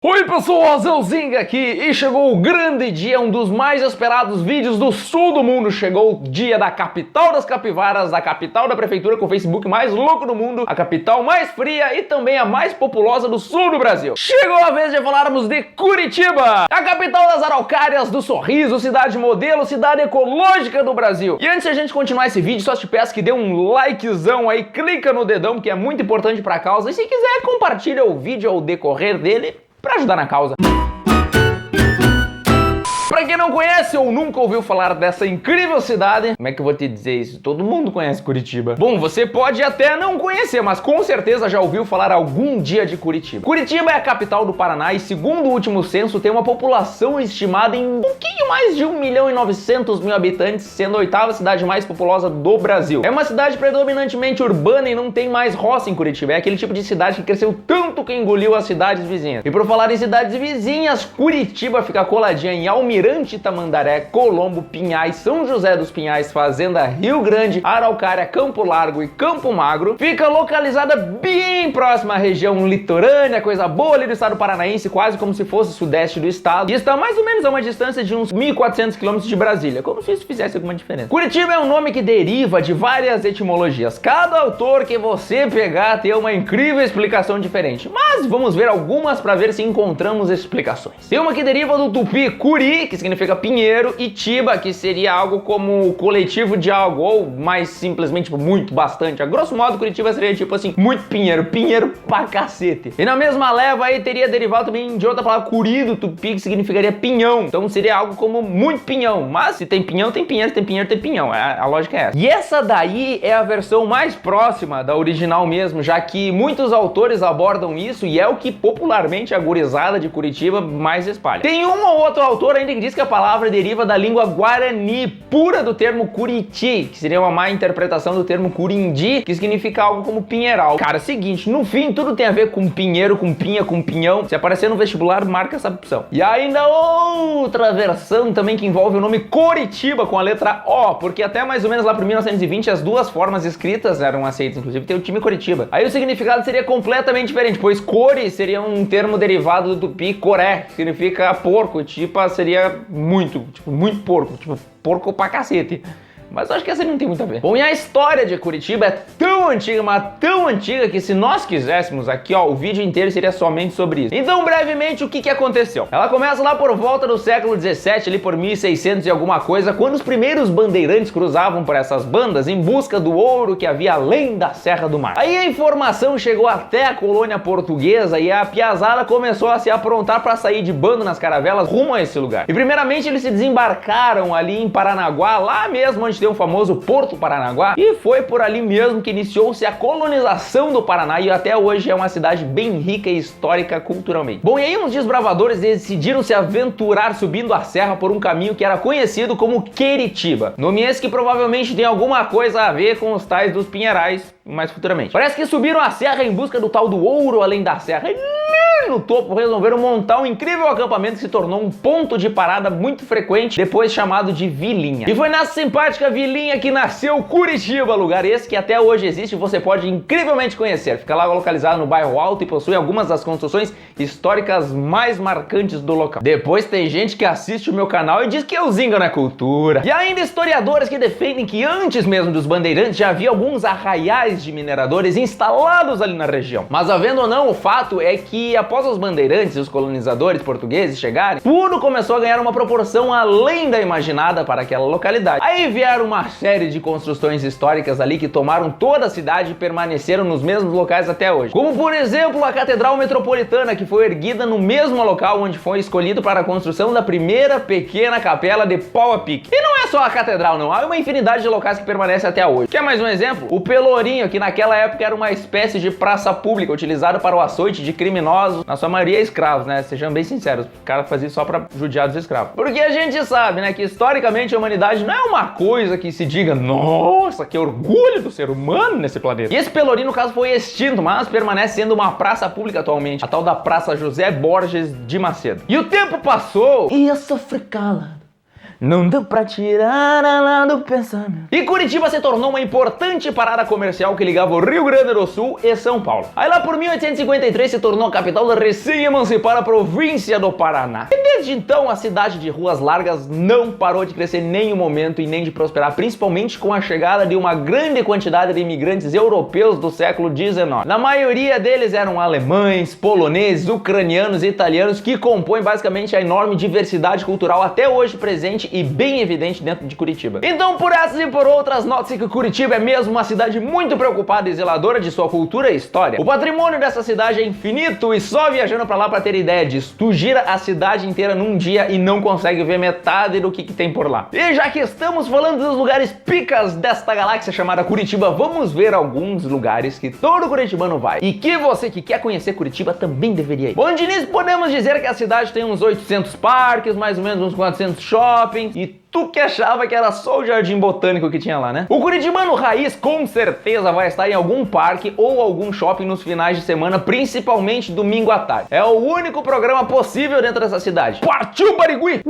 Oi pessoas, eu Zinga aqui e chegou o grande dia, um dos mais esperados vídeos do sul do mundo. Chegou o dia da capital das capivaras, da capital da prefeitura com o Facebook mais louco do mundo, a capital mais fria e também a mais populosa do sul do Brasil. Chegou a vez de falarmos de Curitiba, a capital das araucárias, do sorriso, cidade modelo, cidade ecológica do Brasil. E antes de a gente continuar esse vídeo, só te peço que dê um likezão aí, clica no dedão que é muito importante pra causa e se quiser compartilha o vídeo ao decorrer dele pra ajudar na causa. Pra quem não conhece ou nunca ouviu falar dessa incrível cidade, como é que eu vou te dizer isso? Todo mundo conhece Curitiba. Bom, você pode até não conhecer, mas com certeza já ouviu falar algum dia de Curitiba. Curitiba é a capital do Paraná e, segundo o último censo, tem uma população estimada em um pouquinho mais de 1.900.000 habitantes, sendo a oitava cidade mais populosa do Brasil. É uma cidade predominantemente urbana e não tem mais roça em Curitiba. É aquele tipo de cidade que cresceu tanto que engoliu as cidades vizinhas. E por falar em cidades vizinhas, Curitiba fica coladinha em Almirante Tamandaré, Colombo, Pinhais, São José dos Pinhais, Fazenda Rio Grande, Araucária, Campo Largo e Campo Magro. Fica localizada bem próxima à região litorânea, coisa boa ali do estado paranaense, quase como se fosse o sudeste do estado. E está mais ou menos a uma distância de uns 1.400 quilômetros de Brasília, como se isso fizesse alguma diferença. Curitiba é um nome que deriva de várias etimologias. Cada autor que você pegar tem uma incrível explicação diferente, mas vamos ver algumas para ver se encontramos explicações. Tem uma que deriva do tupi curi, que significa pinheiro, e tiba, que seria algo como coletivo de algo, ou mais simplesmente tipo, muito, bastante. A grosso modo, Curitiba seria tipo assim, muito pinheiro, pinheiro pra cacete. E na mesma leva aí teria derivado também de outra palavra, curi, do tupi, que significaria pinhão. Então seria algo como muito pinhão, mas se tem pinhão, tem pinheiro, tem pinheiro, tem pinhão. A lógica é essa. E essa daí é a versão mais próxima da original mesmo, já que muitos autores abordam isso e é o que popularmente a gurizada de Curitiba mais espalha. Tem um ou outro autor ainda que diz que a palavra deriva da língua guarani, pura do termo curiti, que seria uma má interpretação do termo curindi, que significa algo como pinheiral. Cara, é o seguinte, no fim tudo tem a ver com pinheiro, com pinha, com pinhão. Se aparecer no vestibular, marca essa opção. E ainda outra versão também que envolve o nome Coritiba com a letra O, porque até mais ou menos lá por 1920 as duas formas escritas eram aceitas, inclusive tem o time Coritiba. Aí o significado seria completamente diferente, pois core seria um termo derivado do tupi coré, que significa porco, tipo seria muito porco, tipo porco pra cacete. Mas eu acho que essa não tem muito a ver. Bom, e a história de Curitiba é tão antiga, mas tão antiga, que se nós quiséssemos aqui, ó, o vídeo inteiro seria somente sobre isso. Então, brevemente, o que aconteceu? Ela começa lá por volta do século 17, ali por 1600 e alguma coisa, quando os primeiros bandeirantes cruzavam por essas bandas em busca do ouro que havia além da Serra do Mar. Aí a informação chegou até a colônia portuguesa e a piazada começou a se aprontar para sair de bando nas caravelas rumo a esse lugar. E primeiramente eles se desembarcaram ali em Paranaguá, lá mesmo onde tem o famoso Porto Paranaguá, e foi por ali mesmo que iniciou-se a colonização do Paraná e até hoje é uma cidade bem rica e histórica culturalmente. Bom, e aí uns desbravadores decidiram se aventurar subindo a serra por um caminho que era conhecido como Queritiba. Nome esse que provavelmente tem alguma coisa a ver com os tais dos pinheirais mais futuramente. Parece que subiram a serra em busca do tal do ouro além da serra e no topo resolveram montar um incrível acampamento que se tornou um ponto de parada muito frequente, depois chamado de Vilinha. E foi nessa simpática Vilinha que nasceu Curitiba, lugar esse que até hoje existe e você pode incrivelmente conhecer. Fica lá localizado no bairro Alto e possui algumas das construções históricas mais marcantes do local. Depois tem gente que assiste o meu canal e diz que eu zingo na cultura. E ainda historiadores que defendem que antes mesmo dos bandeirantes já havia alguns arraiais de mineradores instalados ali na região. Mas havendo ou não, o fato é que após os bandeirantes e os colonizadores portugueses chegarem, tudo começou a ganhar uma proporção além da imaginada para aquela localidade. Aí vieram uma série de construções históricas ali que tomaram toda a cidade e permaneceram nos mesmos locais até hoje. Como por exemplo a Catedral Metropolitana, que foi erguida no mesmo local onde foi escolhido para a construção da primeira pequena capela de pau a pique. E não é só a catedral não, há uma infinidade de locais que permanecem até hoje. Quer mais um exemplo? O Pelourinho, que naquela época era uma espécie de praça pública utilizada para o açoite de criminosos, na sua maioria escravos, né? Sejam bem sinceros, o cara fazia isso só para judiar dos escravos. Porque a gente sabe, né, que historicamente a humanidade não é uma coisa que se diga, nossa, que orgulho do ser humano nesse planeta. E esse Pelourinho, no caso, foi extinto, mas permanece sendo uma praça pública atualmente, a tal da Praça José Borges de Macedo. E o tempo passou e eu sofri calado. Não dá pra tirar ela do pensamento. E Curitiba se tornou uma importante parada comercial que ligava o Rio Grande do Sul e São Paulo. Aí lá por 1853 se tornou a capital da recém-emancipada província do Paraná. E desde então a cidade de ruas largas não parou de crescer em nenhum momento e nem de prosperar, principalmente com a chegada de uma grande quantidade de imigrantes europeus do século XIX. Na maioria deles eram alemães, poloneses, ucranianos e italianos, que compõem basicamente a enorme diversidade cultural até hoje presente e bem evidente dentro de Curitiba. Então, por essas e por outras, note-se que Curitiba é mesmo uma cidade muito preocupada e zeladora de sua cultura e história. O patrimônio dessa cidade é infinito e só viajando pra lá pra ter ideia disso. Tu gira a cidade inteira num dia e não consegue ver metade do que tem por lá. E já que estamos falando dos lugares picas desta galáxia chamada Curitiba, vamos ver alguns lugares que todo curitibano vai e que você que quer conhecer Curitiba também deveria ir. Bom, nisso podemos dizer que a cidade tem uns 800 parques, mais ou menos uns 400 shoppings e tu que achava que era só o Jardim Botânico que tinha lá, né? O curitibano raiz com certeza vai estar em algum parque ou algum shopping nos finais de semana, principalmente domingo à tarde. É o único programa possível dentro dessa cidade. Partiu Barigui!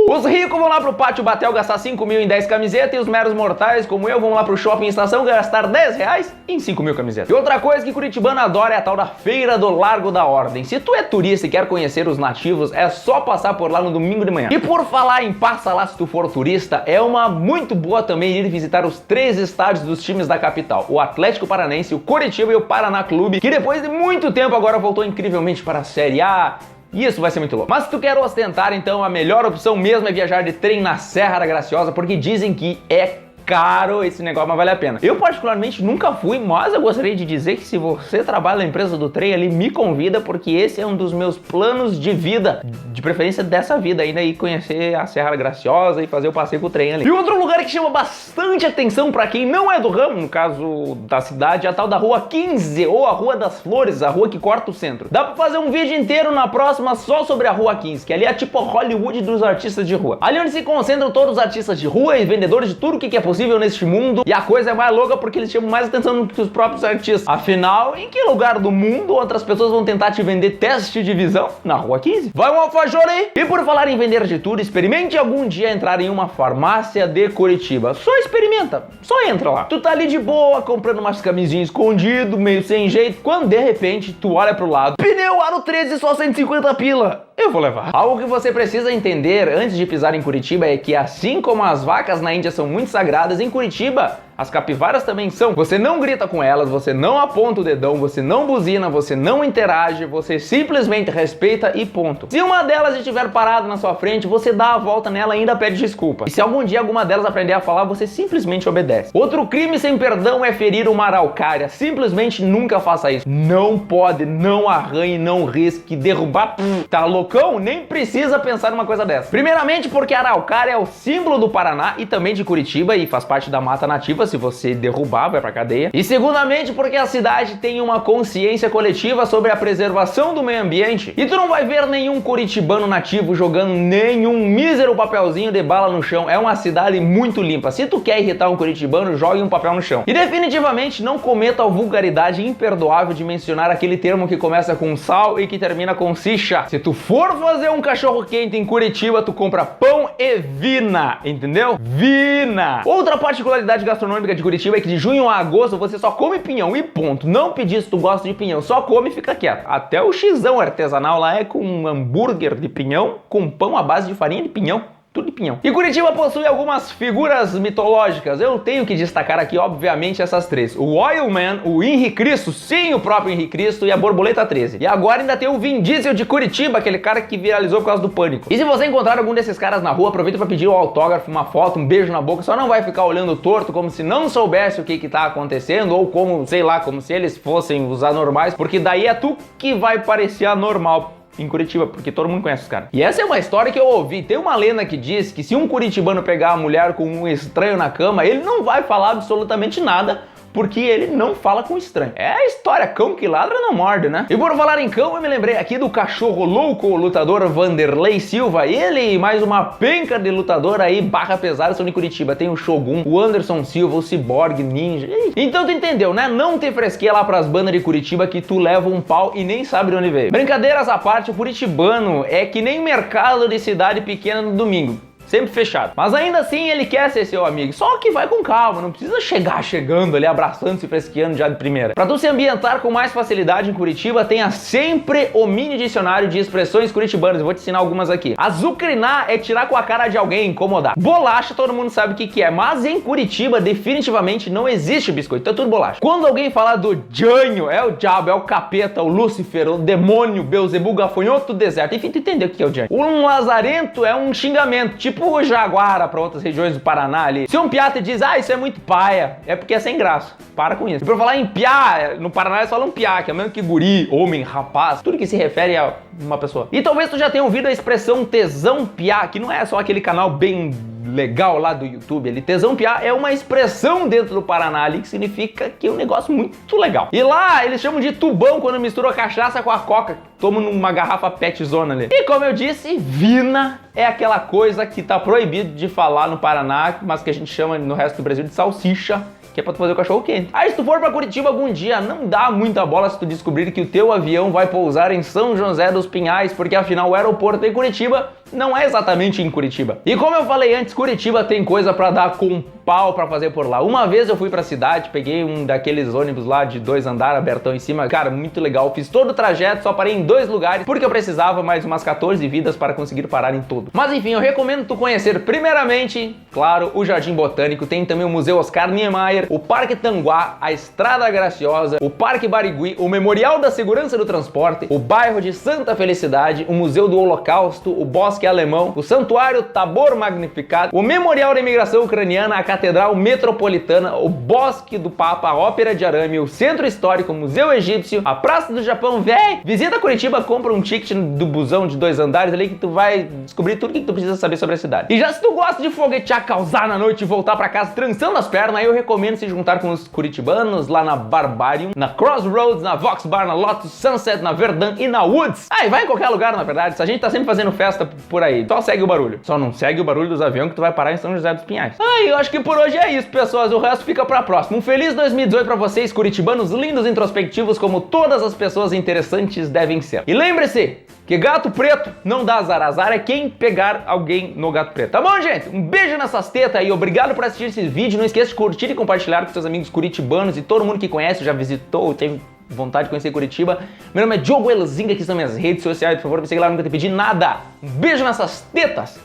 Os ricos vão lá pro Pátio Batel gastar 5 mil em 10 camisetas e os meros mortais, como eu, vão lá pro shopping estação gastar 10 reais em 5 mil camisetas. E outra coisa que curitibano adora é a tal da Feira do Largo da Ordem. Se tu é turista e quer conhecer os nativos, é só passar por lá no domingo de manhã. E por falar em passa lá se tu for turista, é uma muito boa também ir visitar os 3 estádios dos times da capital, o Atlético Paranaense, o Coritiba e o Paraná Clube, que depois de muito tempo agora voltou incrivelmente para a Série A. Isso vai ser muito louco. Mas se tu quer ostentar, então a melhor opção mesmo é viajar de trem na Serra da Graciosa, porque dizem que é caro esse negócio, mas vale a pena. Eu particularmente nunca fui, mas eu gostaria de dizer que se você trabalha na empresa do trem ali, me convida, porque esse é um dos meus planos de vida, de preferência dessa vida ainda, e conhecer a Serra da Graciosa e fazer o passeio com o trem ali. E outro lugar que chama bastante atenção pra quem não é do ramo, no caso da cidade, é a tal da Rua 15, ou a Rua das Flores, a rua que corta o centro. Dá pra fazer um vídeo inteiro na próxima só sobre a Rua 15, que ali é tipo a Hollywood dos artistas de rua. Ali onde se concentram todos os artistas de rua e vendedores de tudo que é possível neste mundo, e a coisa é mais louca porque eles chamam mais atenção do que os próprios artistas. Afinal, em que lugar do mundo outras pessoas vão tentar te vender teste de visão? Na Rua 15. Vai um alfajor aí! E por falar em vender de tudo, experimente algum dia entrar em uma farmácia de Curitiba. Só experimenta, só entra lá. Tu tá ali de boa, comprando umas camisinhas escondido, meio sem jeito, quando de repente tu olha pro lado, pneu aro 13 só 150 pila. Eu vou levar. Algo que você precisa entender antes de pisar em Curitiba é que, assim como as vacas na Índia são muito sagradas, em Curitiba as capivaras também são. Você não grita com elas, você não aponta o dedão, você não buzina, você não interage, você simplesmente respeita e ponto. Se uma delas estiver parada na sua frente, você dá a volta nela e ainda pede desculpa. E se algum dia alguma delas aprender a falar, você simplesmente obedece. Outro crime sem perdão é ferir uma araucária. Simplesmente nunca faça isso. Não pode, não arranhe, não risque, derrubar. Tá loucão? Nem precisa pensar numa coisa dessa. Primeiramente porque a araucária é o símbolo do Paraná e também de Curitiba e faz parte da mata nativa. Se você derrubar, vai pra cadeia. E segundamente porque a cidade tem uma consciência coletiva sobre a preservação do meio ambiente. E tu não vai ver nenhum curitibano nativo jogando nenhum mísero papelzinho de bala no chão. É uma cidade muito limpa. Se tu quer irritar um curitibano, jogue um papel no chão. E definitivamente não cometa a vulgaridade imperdoável de mencionar aquele termo que começa com sal e que termina com sicha. Se tu for fazer um cachorro quente em Curitiba, tu compra pão e vina, entendeu? Vina! Outra particularidade gastronômica de Curitiba é que de junho a agosto você só come pinhão e ponto. Não pedir se tu gosta de pinhão, só come e fica quieto. Até o xizão artesanal lá é com um hambúrguer de pinhão, com pão à base de farinha de pinhão. Tudo de pinhão. E Curitiba possui algumas figuras mitológicas. Eu tenho que destacar aqui, obviamente, essas 3. O Oilman, o Henrique Cristo, sim, o próprio Henrique Cristo, e a Borboleta 13. E agora ainda tem o Vin Diesel de Curitiba, aquele cara que viralizou por causa do Pânico. E se você encontrar algum desses caras na rua, aproveita pra pedir um autógrafo, uma foto, um beijo na boca, só não vai ficar olhando torto como se não soubesse o que tá acontecendo, ou como, sei lá, como se eles fossem os anormais, porque daí é tu que vai parecer anormal em Curitiba, porque todo mundo conhece os caras. E essa é uma história que eu ouvi. Tem uma lenda que diz que se um curitibano pegar a mulher com um estranho na cama, ele não vai falar absolutamente nada, porque ele não fala com estranho. É a história, cão que ladra não morde, né? E por falar em cão, eu me lembrei aqui do cachorro louco, o lutador Vanderlei Silva. Ele e mais uma penca de lutador aí, barra pesada, são de Curitiba. Tem o Shogun, o Anderson Silva, o Cyborg, Ninja. Então tu entendeu, né? Não te fresqueia lá pras bandas de Curitiba que tu leva um pau e nem sabe de onde veio. Brincadeiras à parte, o curitibano é que nem mercado de cidade pequena no domingo. Sempre fechado. Mas ainda assim ele quer ser seu amigo. Só que vai com calma, não precisa chegar chegando ali, abraçando, se fresqueando já de primeira. Pra tu se ambientar com mais facilidade em Curitiba, tenha sempre o mini dicionário de expressões curitibanas. Eu vou te ensinar algumas aqui. Azucrinar é tirar com a cara de alguém, incomodar. Bolacha, todo mundo sabe o que é. Mas em Curitiba, definitivamente não existe biscoito. Então é tudo bolacha. Quando alguém falar do Jânio, é o diabo, é o capeta, o Lúcifer, o demônio, Beelzebub, gafanhoto do deserto. Enfim, tu entendeu o que é o Jânio. Um lazarento é um xingamento, tipo o Jaguara para outras regiões do Paraná ali. Se um piá te diz, isso é muito paia, é porque é sem graça. Para com isso. E pra falar em piá, no Paraná eles falam piá, que é mesmo que guri, homem, rapaz, tudo que se refere a uma pessoa. E talvez tu já tenha ouvido a expressão tesão piá, que não é só aquele canal bem legal lá do YouTube ali. Tesão piá é uma expressão dentro do Paraná ali que significa que é um negócio muito legal. E lá eles chamam de tubão quando misturam a cachaça com a coca. Tomam numa garrafa pet zona ali. E como eu disse, vina é aquela coisa que tá proibido de falar no Paraná, mas que a gente chama no resto do Brasil de salsicha, que é pra tu fazer o cachorro quente. Aí se tu for pra Curitiba algum dia, não dá muita bola se tu descobrir que o teu avião vai pousar em São José dos Pinhais, porque afinal o aeroporto em Curitiba não é exatamente em Curitiba. E como eu falei antes, Curitiba tem coisa pra dar com pau pra fazer por lá. Uma vez eu fui pra cidade, peguei um daqueles ônibus lá de 2 andares, abertão em cima, cara, muito legal. Fiz todo o trajeto, só parei em 2 lugares, porque eu precisava mais umas 14 vidas para conseguir parar em todo. Mas enfim, eu recomendo tu conhecer primeiramente, claro, o Jardim Botânico, tem também o Museu Oscar Niemeyer, o Parque Tanguá, a Estrada Graciosa, o Parque Barigui, o Memorial da Segurança do Transporte, o bairro de Santa Felicidade, o Museu do Holocausto, o Bosque Alemão, o Santuário Tabor Magnificado, o Memorial da Imigração Ucraniana, a Catedral Metropolitana, o Bosque do Papa, a Ópera de Arame, o Centro Histórico, o Museu Egípcio, a Praça do Japão. Véi, visita Curitiba, compra um ticket do busão de 2 andares ali que tu vai descobrir tudo que tu precisa saber sobre a cidade. E já se tu gosta de foguetear, causar na noite e voltar pra casa trançando as pernas, aí eu recomendo se juntar com os curitibanos lá na Barbarium, na Crossroads, na Vox Bar, na Lotus Sunset, na Verdun e na Woods. E vai em qualquer lugar, na verdade. A gente tá sempre fazendo festa por aí. Só segue o barulho. Só não segue o barulho dos aviões que tu vai parar em São José dos Pinhais. Eu acho que por hoje é isso, pessoas. O resto fica pra próxima. Um feliz 2018 pra vocês, curitibanos lindos e introspectivos, como todas as pessoas interessantes devem ser. E lembre-se que gato preto não dá azar. Azar é quem pegar alguém no gato preto. Tá bom, gente? Um beijo nessas tetas aí. Obrigado por assistir esse vídeo. Não esqueça de curtir e compartilhar com seus amigos curitibanos e todo mundo que conhece, já visitou, teve vontade de conhecer Curitiba. Meu nome é Diogo Elzinga, aqui são minhas redes sociais. Por favor, me segue lá, nunca te pedi nada. Um beijo nessas tetas.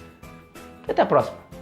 E até a próxima.